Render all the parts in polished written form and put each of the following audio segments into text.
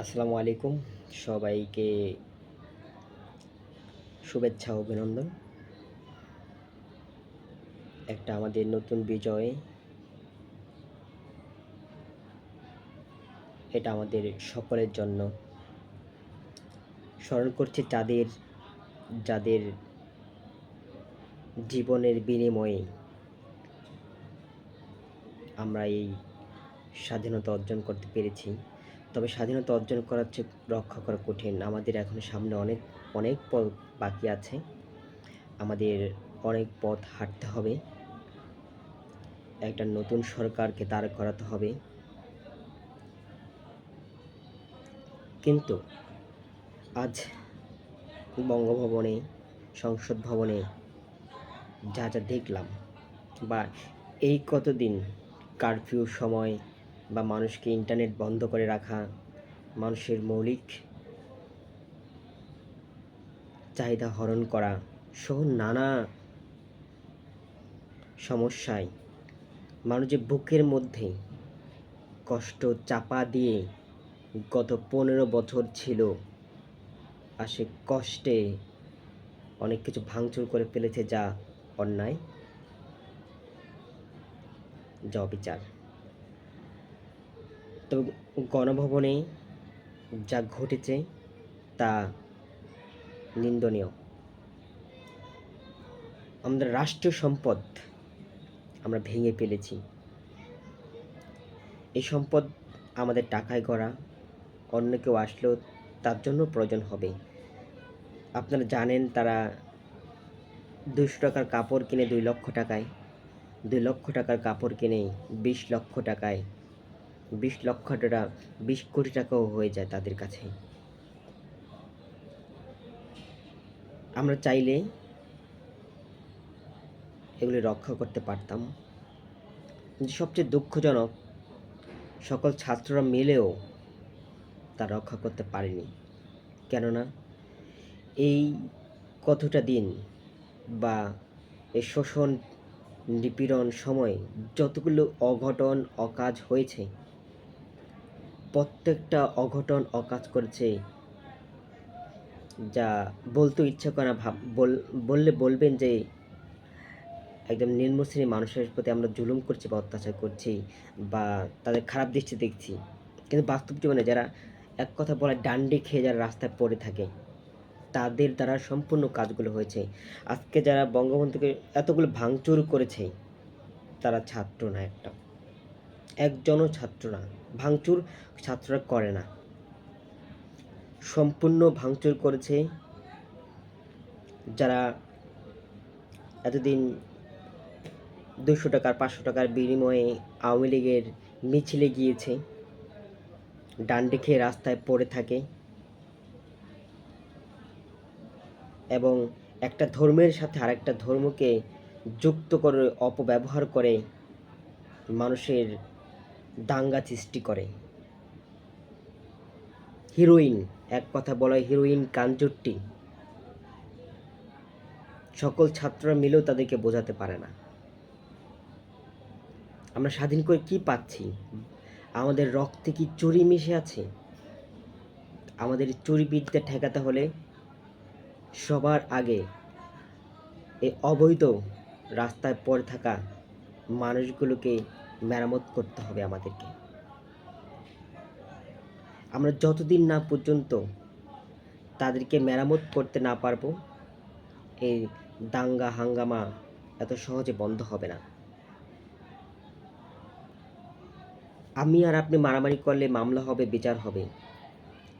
আসসালামু আলাইকুম। সবাইকে শুভেচ্ছা ও অভিনন্দন। একটা আমাদের নতুন বিজয়, এটা আমাদের সকলের জন্য। স্মরণ করছি যাদের জীবনের বিনিময়ে আমরা এই স্বাধীনতা অর্জন করতে পেরেছি। তবে স্বাধীনতা অর্জন করার চেয়ে রক্ষা করা কঠিন। আমাদের এখনো সামনে অনেক অনেক পথ বাকি আছে। আমাদের অনেক পথ হাঁটতে হবে। একটা নতুন সরকারকে দাঁড় করাতে হবে। কিন্তু আজ বঙ্গভবনে, সংসদ ভবনে যা দেখলাম, বা এই কতদিন কারফিউর সময় বা মানুষকে ইন্টারনেট বন্ধ করে রাখা, মানুষের মৌলিক চাহিদা হরণ করা সহ নানা সমস্যায় মানুষ যে বুকের মধ্যে কষ্ট চাপা দিয়ে গত 15 বছর ছিল, আর সে কষ্টে অনেক কিছু ভাঙচুর করে ফেলেছে, যা অন্যায়, যা অবিচার। তবে গণভবনে যা ঘটেছে তা নিন্দনীয়। আমাদের রাষ্ট্রীয় সম্পদ আমরা ভেঙে ফেলেছি। এই সম্পদ আমাদের টাকায় গড়া, অন্য কেউ আসলেও তার জন্য প্রয়োজন হবে। আপনারা জানেন, তারা 200 টাকার কাপড় কিনে 2 লক্ষ টাকায়, 2 লক্ষ টাকার কাপড় কিনে 20 লক্ষ টাকায়, 20 লক্ষ টাকা 20 কোটি টাকাও হয়ে যায় তাদের কাছে। আমরা চাইলে এগুলি রক্ষা করতে পারতাম। কিন্তু সবচেয়ে দুঃখজনক, সকল ছাত্ররা মিলেও তা রক্ষা করতে পারেনি। কেননা এই কতটা দিন বা এই শোষণ নিপীড়ন সময়ে যতগুলো অঘটন অকাজ হয়েছে, প্রত্যেকটা অঘটন অকাজ করেছে যা বলতে ইচ্ছা করে না। বললে বলবেন যে একদম নিম্ন শ্রেণীর মানুষের প্রতি আমরা জুলুম করছি বা অত্যাচার করছি বা তাদের খারাপ দৃষ্টি দেখছি। কিন্তু বাস্তব জীবনে যারা, এক কথা বলে, ডান্ডি খেয়ে যারা রাস্তায় পড়ে থাকে, তাদের দ্বারা সম্পূর্ণ কাজগুলো হয়েছে। আজকে যারা বঙ্গবন্ধুকে এতগুলো ভাঙচুর করেছে, তারা ছাত্র না, একজনও ছাত্র না। ভাঙচুর ছাত্ররা করে না, সম্পূর্ণ ভাঙচুর করেছে যারা এতদিন 200 টাকার 500 টাকার বিনিময়ে আওয়ামী লীগের মিছিলে গিয়েছে, ডান্ডি খেয়ে রাস্তায় পড়ে থাকে এবং একটা ধর্মের সাথে আরেকটা ধর্মকে যুক্ত করে অপব্যবহার করে মানুষের দাঙ্গা সৃষ্টি করে। হিরোইন, এক কথা বলা হিরোইন কানজুট্টি, সকল ছাত্ররা মিলেও তাদেরকে বোঝাতে পারে না। আমরা স্বাধীন করে কি পাচ্ছি? আমাদের রক্তে কি চুরি মিশে আছে? আমাদের চুরিবিদ্যা ঠেকাতে হলে সবার আগে এই অবৈধ রাস্তায় পড়ে থাকা মানুষগুলোকে মেরামত করতে হবে আমাদেরকে। আমরা যতদিন না পর্যন্ত তাদেরকে মেরামত করতে না পারবো, এই দাঙ্গা হাঙ্গামা এত সহজে বন্ধ হবে না। আমি আর আপনি মারামারি করলে মামলা হবে, বিচার হবে,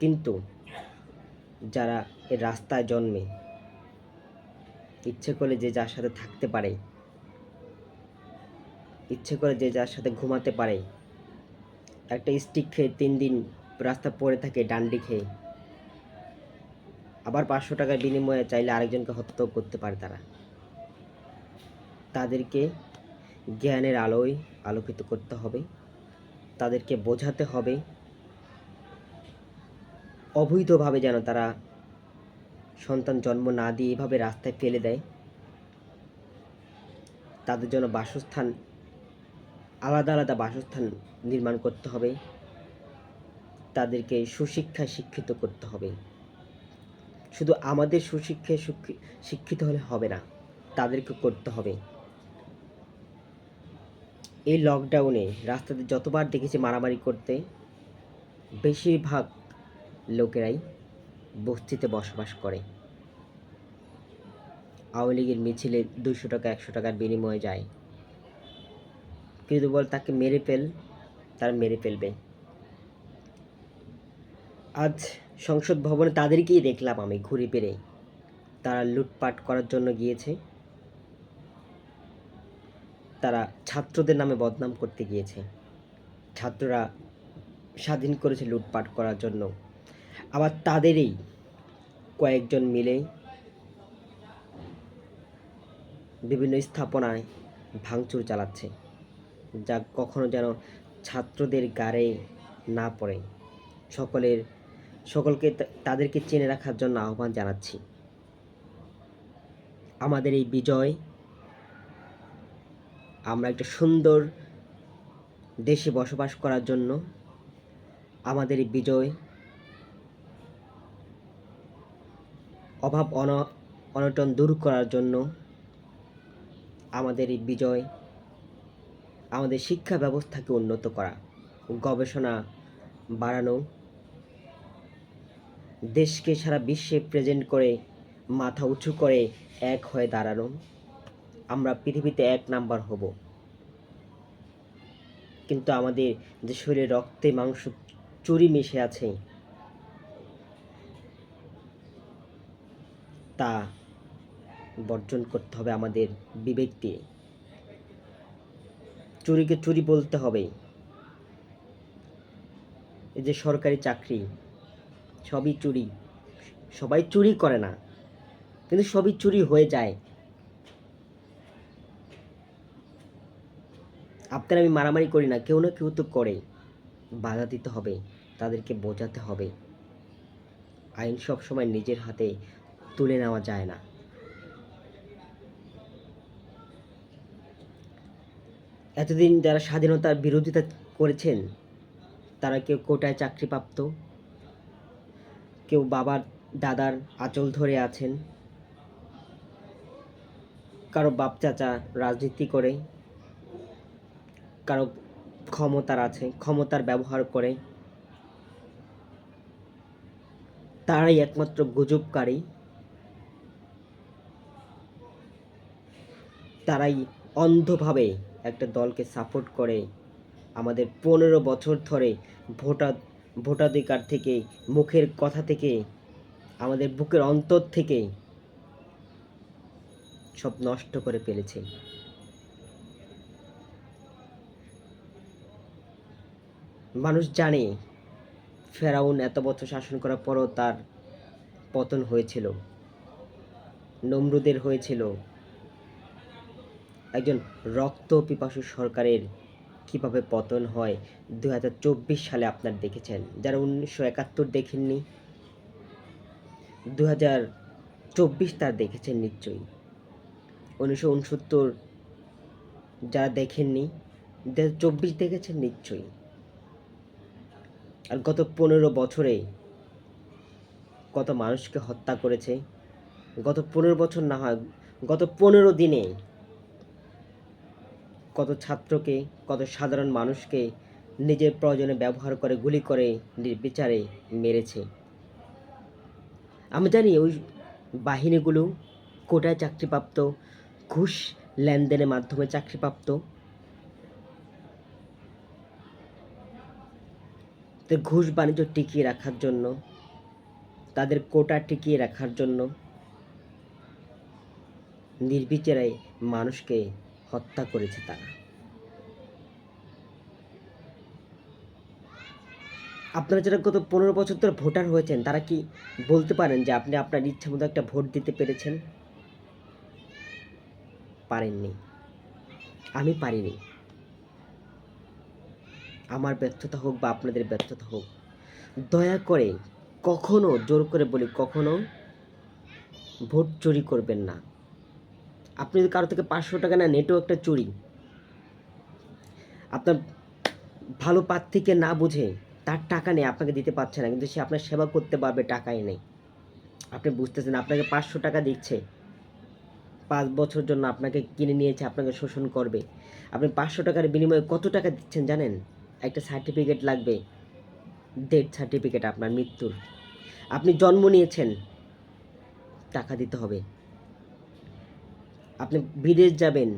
কিন্তু যারা এই রাস্তায় জন্মে, ইচ্ছে করলে যে যার সাথে থাকতে পারে, ইচ্ছে করে যে যার সাথে ঘুমাতে পারে, একটা স্টিক খেয়ে 3 দিন রাস্তা পড়ে থাকে ডান্ডি খেয়ে, আবার 500 টাকার বিনিময়ে চাইলে আরেকজনকে হত্যাও করতে পারে। তাদেরকে জ্ঞানের আলোয় আলোকিত করতে হবে, তাদেরকে বোঝাতে হবে অবৈধভাবে যেন তারা সন্তান জন্ম না দিয়ে এভাবে রাস্তায় ফেলে দেয়। তাদের জন্য বাসস্থান, আলাদা আলাদা বাসস্থান নির্মাণ করতে হবে। তাদেরকে সুশিক্ষায় শিক্ষিত করতে হবে। শুধু আমাদের সুশিক্ষায় শিক্ষিত হলে হবে না, তাদেরকে করতে হবে। এই লকডাউনে রাস্তাতে যতবার দেখেছি মারামারি করতে, বেশিরভাগ লোকেরাই বস্তিতে বসবাস করে। আওয়ামী লীগের মিছিলে 200 টাকা 100 টাকার বিনিময়ে যায়, কিন্তু বল তাকে মেরে ফেল, তারা মেরে ফেলবে। আজ সংসদ ভবনে তাদেরকেই দেখলাম আমি ঘুরে ফিরে, তারা লুটপাট করার জন্য গিয়েছে, তারা ছাত্রদের নামে বদনাম করতে গিয়েছে। ছাত্ররা স্বাধীন করেছে লুটপাট করার জন্য, আবার তাদেরই কয়েকজন মিলে বিভিন্ন স্থাপনায় ভাঙচুর চালাচ্ছে, যা কখনো যেন ছাত্রদের গাড়ে না পড়ে। সকলকে তাদেরকে চেনে রাখার জন্য আহ্বান জানাচ্ছি। আমাদের এই বিজয়, আমরা একটা সুন্দর দেশে বসবাস করার জন্য, আমাদের এই বিজয় অভাব অনটন দূর করার জন্য, আমাদের এই বিজয় আমাদের শিক্ষা ব্যবস্থাকে উন্নত করা, গবেষণা বাড়ানো, দেশকে সারা বিশ্বে প্রেজেন্ট করে মাথা উঁচু করে এক হয়ে দাঁড়ানো। আমরা পৃথিবীতে 1 নাম্বার হব, কিন্তু আমাদের যে শরীরে রক্তে মাংস চুরি মিশে আছে, তা বর্জন করতে হবে আমাদের বিবেক দিয়ে। চুরিকে চুরি বলতে হবে। এই যে সরকারি চাকরি, সবই চুরি। সবাই চুরি করে না, কিন্তু সবই চুরি হয়ে যায়। আপনার আমি মারামারি করি না, কেউ না কেউ তো করে। বাধা দিতে হবে, তাদেরকে বোঝাতে হবে আইন সবসময় নিজের হাতে তুলে নেওয়া যায় না। এতদিন যারা স্বাধীনতার বিরোধিতা করেছেন, তারা কেউ কোটায় চাকরিপ্রাপ্ত, কেউ বাবার দাদার আঁচল ধরে আছেন, কারো বাপ চাচা রাজনীতি করে, কারো ক্ষমতার আছে, ক্ষমতার ব্যবহার করে। তারাই একমাত্র গুজবকারী, তারাই অন্ধভাবে একটা দলকে সাপোর্ট করে। আমাদের 15 বছর ধরে ভোটাধিকার থেকে, মুখের কথা থেকে, আমাদের বুকের অন্তর থেকে সব নষ্ট করে ফেলেছে। মানুষ জানে ফেরাউন এত বছর শাসন করার পরও তার পতন হয়েছিল, নমরুদের হয়েছিল। একজন রক্ত পিপাসু সরকারের কিভাবে পতন হয় 2024 সালে আপনারা দেখেছেন। যারা 1971 দেখেননি, 2024 তার দেখেছেন নিশ্চয়ই। 1969 যারা দেখেননি, 2024 দেখেছেন নিশ্চয়ই। আর গত 15 বছরে কত মানুষকে হত্যা করেছে, গত 15 বছর না হয়, গত 15 দিনে কত ছাত্রকে, কত সাধারণ মানুষকে নিজের প্রয়োজনে ব্যবহার করে গুলি করে নির্বিচারে মেরেছে। আমি জানি ওই বাহিনীগুলো কোটায় চাকরিপ্রাপ্ত, ঘুষ লেনদেনের মাধ্যমে চাকরিপ্রাপ্ত। ঘুষ বাণিজ্য টিকিয়ে রাখার জন্য, তাদের কোটা টিকিয়ে রাখার জন্য নির্বিচারে মানুষকে হত্যা করেছে তারা। আপনারা যারা গত 15 বছর ধরে ভোটার হয়েছেন, তারা কি বলতে পারেন যে আপনি আপনার ইচ্ছা মতো একটা ভোট দিতে পেরেছেন? পারেননি। আমি পারিনি। আমার ব্যর্থতা হোক বা আপনাদের ব্যর্থতা হোক, দয়া করে কখনো, জোর করে বলি, কখনো ভোট চুরি করবেন না। আপনি যদি কারো থেকে 500 টাকা নেন, এটাও একটা চুরি। আপনার ভালো প্রার্থীকে না বুঝে তার টাকা নেই, আপনাকে দিতে পারছে না, কিন্তু সে আপনার সেবা করতে পারবে, টাকাই নেই। আপনি বুঝতেছেন, আপনাকে 500 টাকা দিচ্ছে, 5 বছর জন্য আপনাকে কিনে নিয়েছে, আপনাকে শোষণ করবে। আপনি 500 টাকার বিনিময়ে কত টাকা দিচ্ছেন জানেন? একটা সার্টিফিকেট লাগবে, ডেথ সার্টিফিকেট আপনার মৃত্যুর। আপনি জন্ম নিয়েছেন, টাকা দিতে হবে। আপনি বিদেশ যাবেন,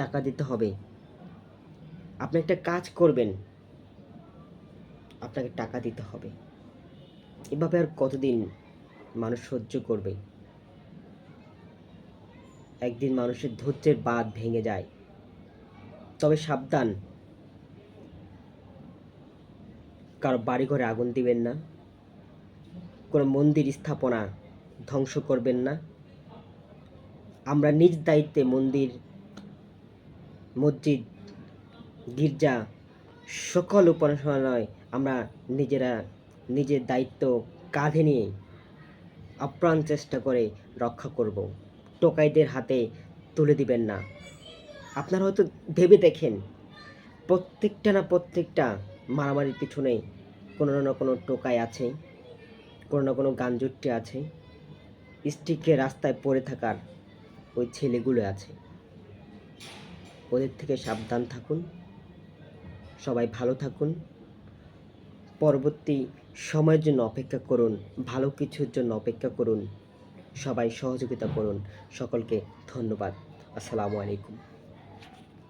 টাকা দিতে হবে। আপনি একটা কাজ করবেন, আপনাকে টাকা দিতে হবে। এভাবে আর কতদিন মানুষ সহ্য করবে? একদিন মানুষের ধৈর্যের বাঁধ ভেঙে যায়। তবে সাবধান, কারো বাড়িঘরে আগুন দিবেন না, কোনো মন্দির স্থাপনা ধ্বংস করবেন না। আমরা নিজ দায়িত্বে মন্দির, মসজিদ, গির্জা সকল উপাসনালয় আমরা নিজেরা নিজের দায়িত্ব কাঁধে নিয়ে আপ্রাণ চেষ্টা করে রক্ষা করব। টোকাইদের হাতে তুলে দিবেন না। আপনারা হয়তো ভেবে দেখেন, প্রত্যেকটা মারামারির পিছনে কোনো না কোনো টোকাই আছে, কোনো না কোনো গাঞ্জুট্টি আছে, স্ত্রীকে রাস্তায় পড়ে থাকার ওই ছেলেগুলো আছে। ওদের থেকে সাবধান থাকুন। সবাই ভালো থাকুন। পরবর্তী সময়ের জন্য অপেক্ষা করুন, ভালো কিছুর জন্য অপেক্ষা করুন। সবাই সহযোগিতা করুন। সকলকে ধন্যবাদ। আসসালামু আলাইকুম।